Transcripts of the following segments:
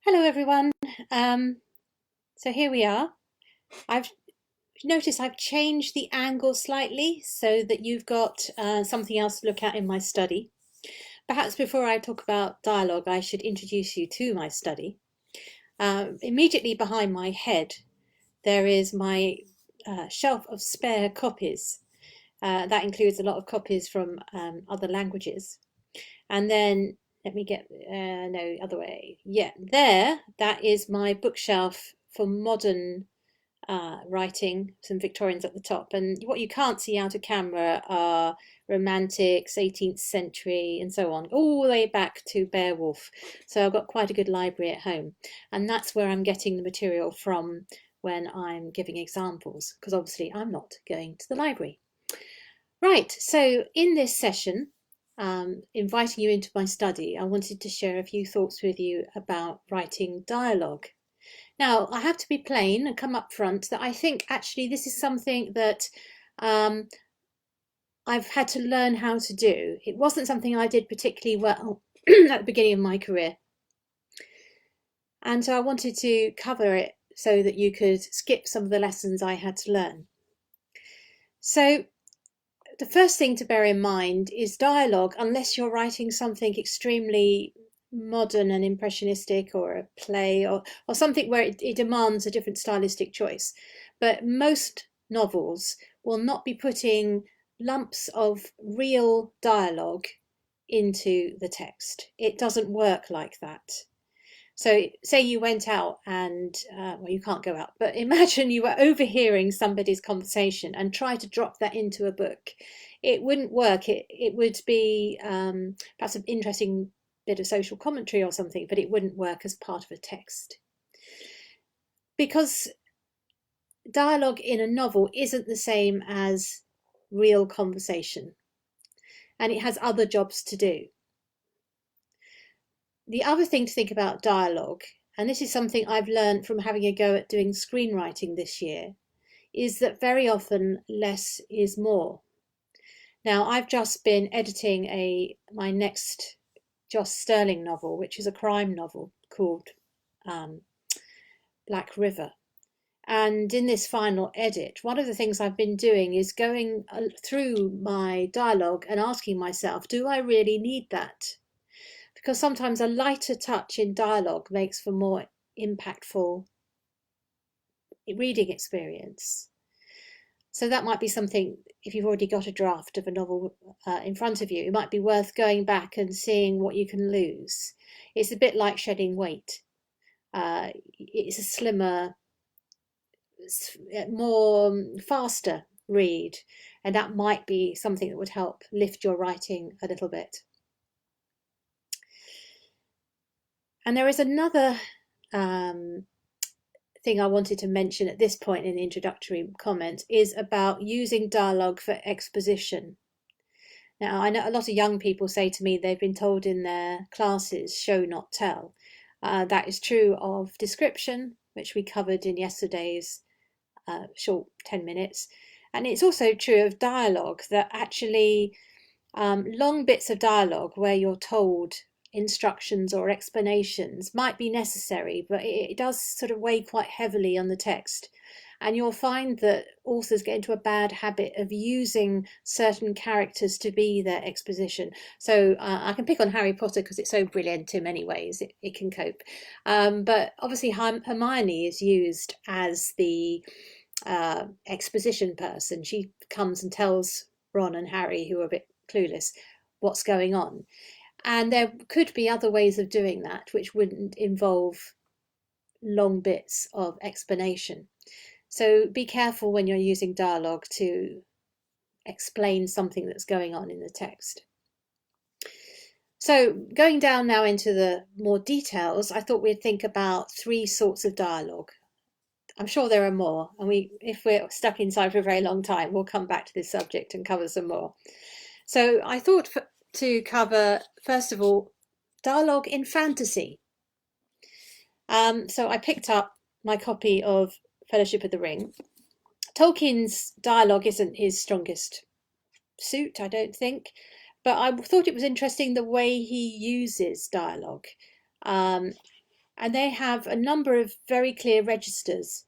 Hello everyone. So here we are. I've noticed I've changed the angle slightly so that you've got something else to look at in my study. Perhaps before I talk about dialogue, I should introduce you to my study. Immediately behind my head, there is my shelf of spare copies. That includes a lot of copies from other languages. And then let me get, no, other way. Yeah, that is my bookshelf for modern writing, some Victorians at the top. And what you can't see out of camera are Romantics, 18th century, and so on, all the way back to Beowulf. So I've got quite a good library at home. And that's where I'm getting the material from when I'm giving examples, because obviously I'm not going to the library. Right, so in this session, inviting you into my study, I wanted to share a few thoughts with you about writing dialogue. Now, I have to be plain and come up front that I think actually this is something that um, I've had to learn how to do. It wasn't something I did particularly well at the beginning of my career. And so I wanted to cover it so that you could skip some of the lessons I had to learn. So the first thing to bear in mind is dialogue, unless you're writing something extremely modern and impressionistic, or a play, or something where it demands a different stylistic choice. But most novels will not be putting lumps of real dialogue into the text. It doesn't work like that. So say you went out and, well, you can't go out, but imagine you were overhearing somebody's conversation and try to drop that into a book. It wouldn't work. It would be perhaps an interesting bit of social commentary or something, but it wouldn't work as part of a text. Because dialogue in a novel isn't the same as real conversation, and it has other jobs to do. The other thing to think about dialogue, and this is something I've learned from having a go at doing screenwriting this year, is that very often less is more. Now, I've just been editing my next Joss Sterling novel, which is a crime novel called Black River. And in this final edit, one of the things I've been doing is going through my dialogue and asking myself, do I really need that? Because sometimes a lighter touch in dialogue makes for more impactful reading experience. So that might be something, if you've already got a draft of a novel in front of you, it might be worth going back and seeing what you can lose. It's a bit like shedding weight. It's a slimmer, more faster read, and that might be something that would help lift your writing a little bit. And there is another thing I wanted to mention at this point in the introductory comment, is about using dialogue for exposition. Now, I know a lot of young people say to me they've been told in their classes, show, not tell. That is true of description, which we covered in yesterday's short 10 minutes. And it's also true of dialogue, that actually long bits of dialogue where you're told instructions or explanations might be necessary, but it does sort of weigh quite heavily on the text. And you'll find that authors get into a bad habit of using certain characters to be their exposition. So I can pick on Harry Potter because it's so brilliant in many ways, it can cope. But obviously Hermione is used as the exposition person. She comes and tells Ron and Harry, who are a bit clueless, what's going on. And there could be other ways of doing that which wouldn't involve long bits of explanation. So be careful when you're using dialogue to explain something that's going on in the text. So going down now into the more details, I thought we'd think about three sorts of dialogue. I'm sure there are more, and if we're stuck inside for a very long time, we'll come back to this subject and cover some more. So I thought to cover, first of all, dialogue in fantasy. So I picked up my copy of Fellowship of the Ring. Tolkien's dialogue isn't his strongest suit, I don't think, but I thought it was interesting the way he uses dialogue. and they have a number of very clear registers.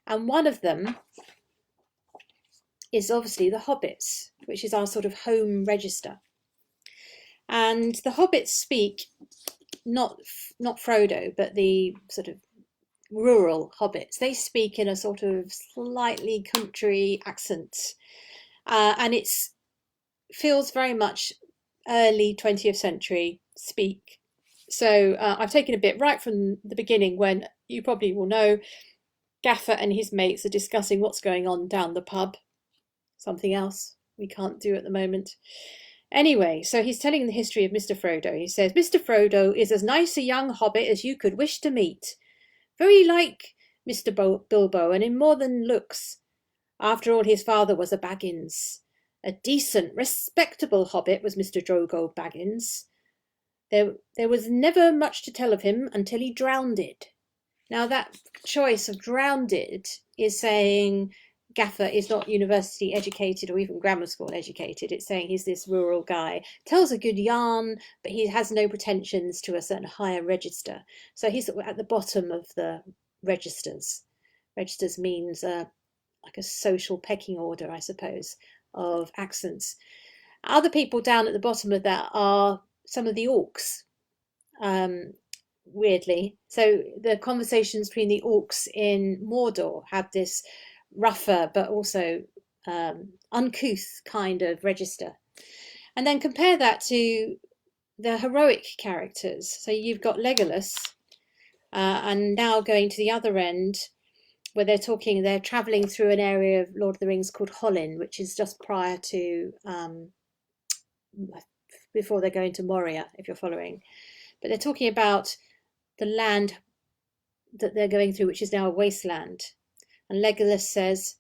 And one of them is obviously the Hobbits, which is our sort of home register. And the Hobbits speak not Frodo, but the sort of rural hobbits. They speak in a sort of slightly country accent, and it feels very much early 20th century speak. So I've taken a bit right from the beginning, when you probably will know Gaffer and his mates are discussing what's going on down the pub. Something else we can't do at the moment. Anyway, so he's telling the history of Mr. Frodo. He says, Mr. Frodo is as nice a young hobbit as you could wish to meet. Very like Mr. Bilbo, and in more than looks. After all, his father was a Baggins. A decent, respectable hobbit was Mr. Drogo Baggins. There was never much to tell of him until he drowned. Now that choice of drowned is saying Gaffer is not university educated or even grammar school educated. It's saying he's this rural guy, tells a good yarn, but he has no pretensions to a certain higher register. So he's at the bottom of the registers. Registers means like a social pecking order, I suppose, of accents. Other people down at the bottom of that are some of the orcs, weirdly. So the conversations between the orcs in Mordor have this rougher but also uncouth kind of register. And then compare that to the heroic characters. So you've got Legolas, and now going to the other end, where they're travelling through an area of Lord of the Rings called Hollin, which is just prior to, before they're going to Moria, if you're following. But they're talking about the land that they're going through, which is now a wasteland. And Legolas says,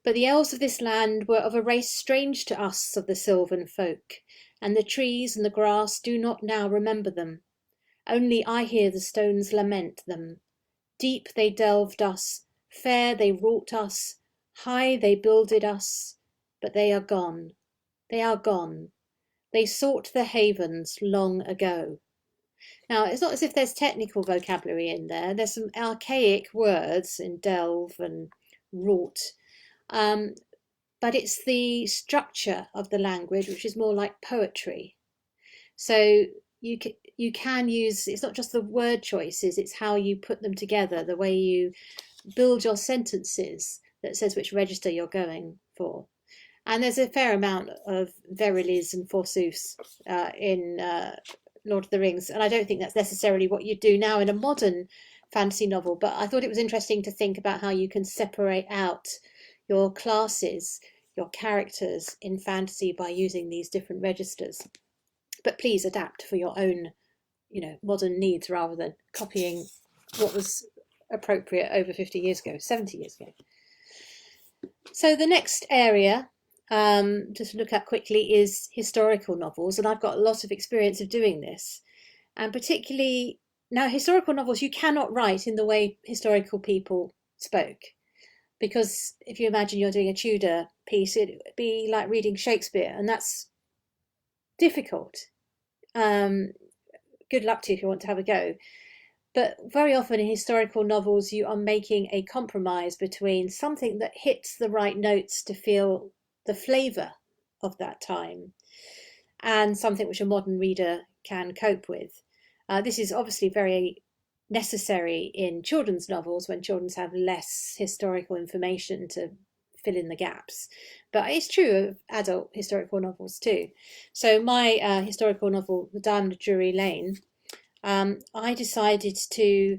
but the elves of this land were of a race strange to us of the Sylvan folk, and the trees and the grass do not now remember them. Only I hear the stones lament them. Deep they delved us, fair they wrought us, high they builded us, but they are gone. They are gone. They sought the havens long ago. Now, it's not as if there's technical vocabulary in there. There's some archaic words in delve and wrought, but it's the structure of the language, which is more like poetry. So you can use, it's not just the word choices, it's how you put them together, the way you build your sentences that says which register you're going for. And there's a fair amount of verilis and forsooths in Lord of the Rings, and I don't think that's necessarily what you do now in a modern fantasy novel, but I thought it was interesting to think about how you can separate out your classes, your characters in fantasy by using these different registers. But please adapt for your own, modern needs rather than copying what was appropriate over 50 years ago, 70 years ago. So the next area just to look at quickly is historical novels, and I've got a lot of experience of doing this, and particularly now historical novels you cannot write in the way historical people spoke, because if you imagine you're doing a Tudor piece, it'd be like reading Shakespeare, and that's difficult. Good luck to you if you want to have a go. But very often in historical novels you are making a compromise between something that hits the right notes to feel the flavour of that time and something which a modern reader can cope with. This is obviously very necessary in children's novels when children have less historical information to fill in the gaps, but it's true of adult historical novels too. So my historical novel, The Diamond of Drury Lane, I decided to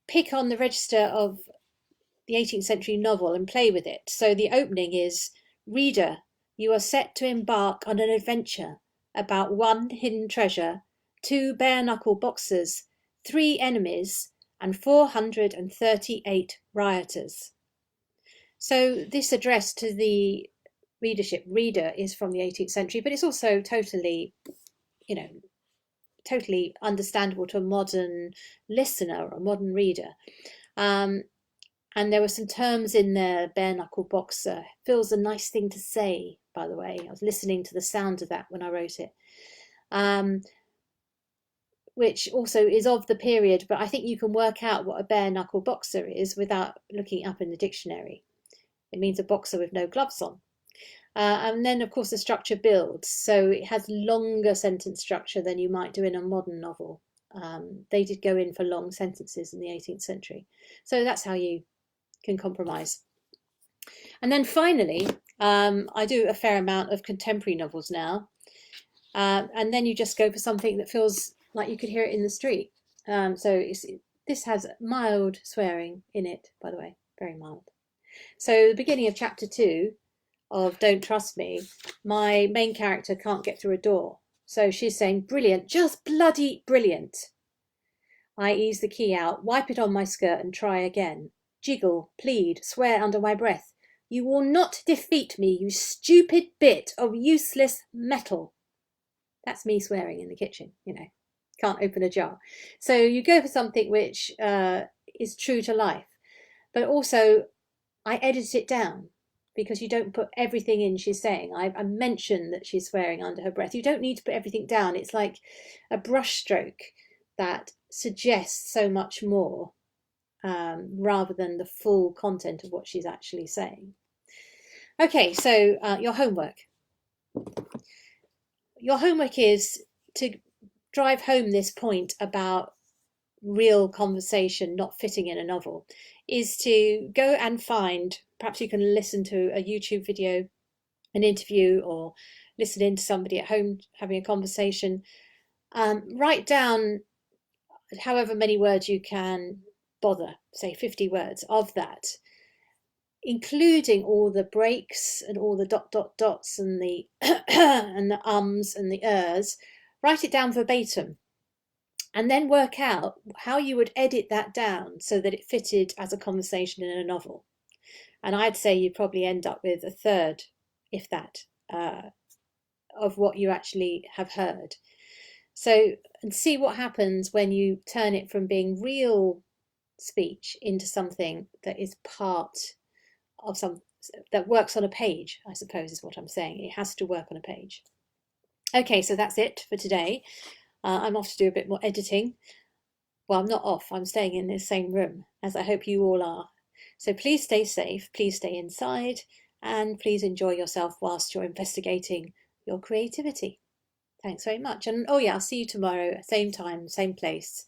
pick on the register of the 18th century novel and play with it. So the opening is, reader, you are set to embark on an adventure about 1 hidden treasure, 2 bare-knuckle boxers, 3 enemies, and 438 rioters. So this address to the reader is from the 18th century, but it's also totally, totally understandable to a modern listener or a modern reader. And there were some terms in there, bare knuckle boxer. Feels a nice thing to say, by the way. I was listening to the sound of that when I wrote it. which also is of the period, but I think you can work out what a bare knuckle boxer is without looking up in the dictionary. It means a boxer with no gloves on. And then, of course, the structure builds. So it has longer sentence structure than you might do in a modern novel. They did go in for long sentences in the 18th century. So that's how you can compromise. And then finally, I do a fair amount of contemporary novels now. And then you just go for something that feels like you could hear it in the street. This has mild swearing in it, by the way, very mild. So the beginning of chapter 2 of Don't Trust Me, my main character can't get through a door. So she's saying, brilliant, just bloody brilliant. I ease the key out, wipe it on my skirt and try again. Jiggle, plead, swear under my breath. You will not defeat me, you stupid bit of useless metal. That's me swearing in the kitchen, you know, can't open a jar. So you go for something which is true to life, but also I edit it down because you don't put everything in she's saying. I mention that she's swearing under her breath. You don't need to put everything down. It's like a brushstroke that suggests so much more rather than the full content of what she's actually saying. Okay, so your homework. Your homework is to drive home this point about real conversation not fitting in a novel, is to go and find, perhaps you can listen to a YouTube video, an interview, or listen in to somebody at home having a conversation. Write down however many words you can bother, say 50 words of that, including all the breaks and all the dots and the and the ums and the ers. Write it down verbatim and then work out how you would edit that down so that it fitted as a conversation in a novel. And I'd say you'd probably end up with a third, if that, of what you actually have heard. So, and see what happens when you turn it from being real speech into something that is part of that works on a page, I suppose is what I'm saying. It has to work on a page. Okay, so that's it for today. I'm off to do a bit more editing. Well, I'm not off, I'm staying in the same room, as I hope you all are. So please stay safe, please stay inside, and please enjoy yourself whilst you're investigating your creativity. Thanks very much. And oh yeah, I'll see you tomorrow, same time, same place.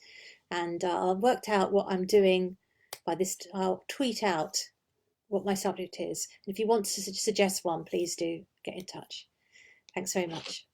And I'll work out what I'm doing by this. I'll tweet out what my subject is. If you want to suggest one, please do get in touch. Thanks very much.